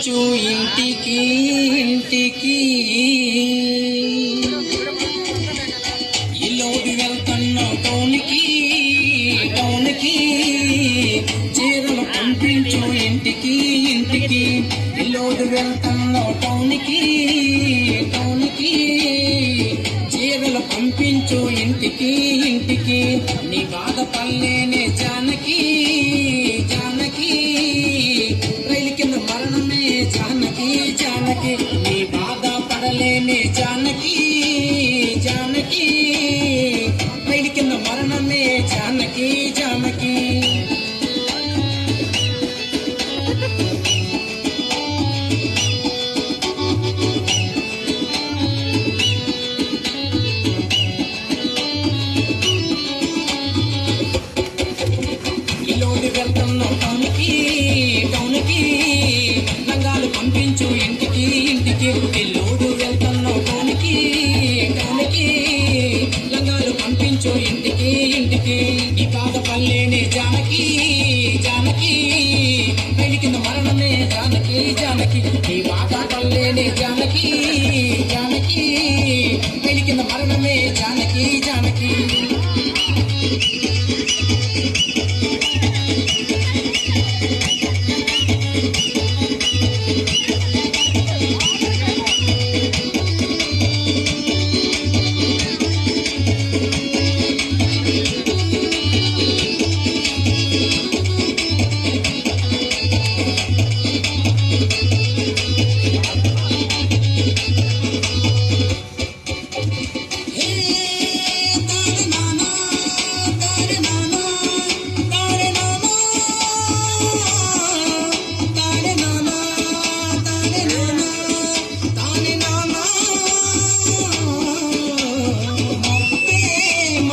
ఇంటికి ఇంటికి ఇల్లోకి వెళ్తున్నా టౌన్కి టౌన్కి చీరలు పంపించు ఇంటికి ఇంటికి ఇల్లోకి వెళ్తున్నా టౌన్కి టౌన్కి చీరలు పంపించు ఇంటికి ఇంటికి నీ బాధ పల్లెనే జానకి జానకి రైలు కింద మరణమే జానకి జానకి నీ బాధ పడలేని జానకి జానకి రైలు కింద మరణమే జానకి జానకి టౌన్కి టౌన్కి లంగాలు పంపించు ఇంటికి ఇంటికి ఎల్లోడు వెళ్తున్నావు టౌన్కి టౌన్కి లంగాలు పంపించు ఇంటికి ఇంటికి ఈ బాధ పల్లెనే జానకి జానకి రైలు కింద మరణమే జానకి జానకి ఈ బాధ పల్లెనే జానకి జానకి రైలు కింద మరణమే జానకి జానకి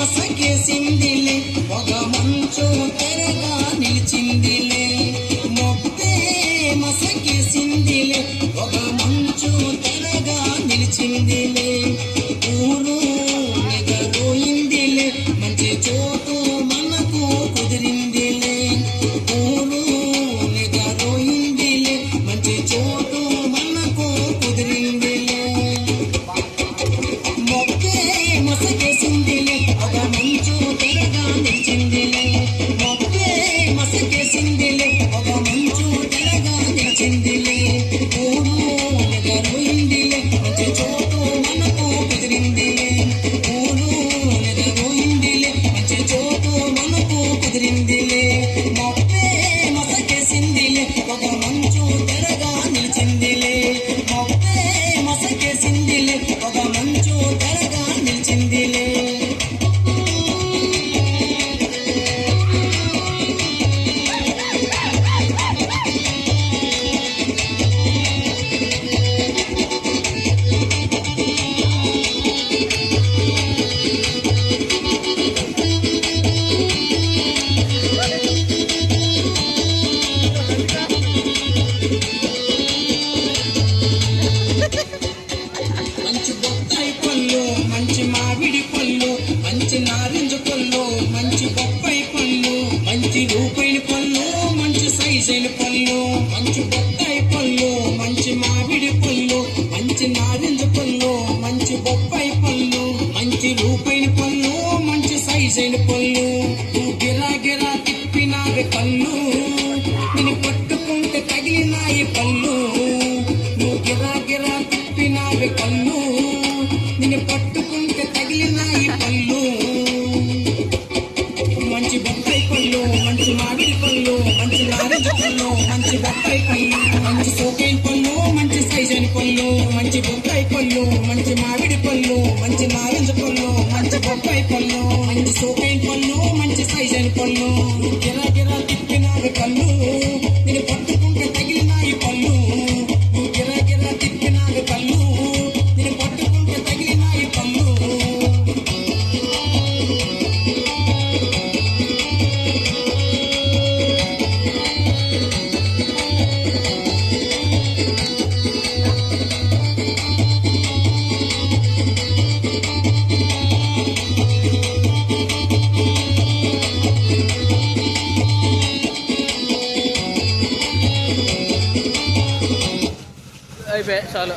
మసకేసిందిలే ఒక మంచు తెరగా నిలిచిందిలే మొక్కే మసకేసిందిలే ఒక మంచు తెరగా నిలిచిందిలే ఊరు నిద్రపోయిందిలే మంచి చోటు మనకు కుదిరిందిలే ఊరు నిద్రపోయిందిలే మంచి చోటు మనకు కుదిరిందిలే మొక్కే మసకేసిందిలే ఒక మంచు తెరగా నిలిచిందిలే మొక్కే మసకేసిందిలే ఒక మంచు తెరగా నిలిచిందిలే ఊరు నిద్రపోయిందిలే మంచి చోటు మనకు కుదిరిందిలే ఊరు నిద్రపోయిందిలే మంచి చోటు మనకు కుదిరిందిలే మొక్కే మసకేసిందిలే ఒక మంచు తెరగా నిలిచిందిలే మొక్కే మసకేసిందిలే ఒక మంచు తెరగా నిలిచిందిలే మంచి బొప్పాయి పళ్ళు మంచి మామిడి పళ్ళు మంచి నారింజ పళ్ళు మంచి బొప్పాయి పళ్ళు మంచి రూపాయి పళ్ళు మంచి సైజైన పళ్ళు మంచి బొప్పాయి పళ్ళు మంచి మామిడి పళ్ళు మంచి నారింజ పళ్ళు మంచి బొప్పాయి పళ్ళు మంచి రూపాయి పళ్ళు మంచి సైజైన పళ్ళు నువ్వు గిరా గిరా తిప్పినావి పళ్ళు నేను పట్టుకుంటే తగిలినాయి పళ్ళు నువ్వు గిరా గిరా తిప్పినావి పళ్ళు నిన్ను పట్టుకుంటే తగిలినాయి పళ్ళు మంచి బొప్పాయి పళ్ళు మంచి మామిడి పళ్ళు మంచి నారింజ పళ్ళు మంచి బొప్పాయి పళ్ళు మంచి సోకేన్ పళ్ళు మంచి సైజైన పళ్ళు మంచి బొప్పాయి పళ్ళు మంచి మామిడి పళ్ళు మంచి నారింజ పళ్ళు మంచి బొప్పాయి పళ్ళు మంచి సోకేన్ పళ్ళు మంచి సైజైన పళ్ళు గిరా గిరా తిప్పినావి పళ్ళు నిన్ను పట్టుకుంటే తగిలినాయి పళ్ళు గిరా గిరా తిప్పినావి పళ్ళు నిన్ను పట్టుకుంటే తగిలినాయి పళ్ళు అయిపోయాయి చాలు.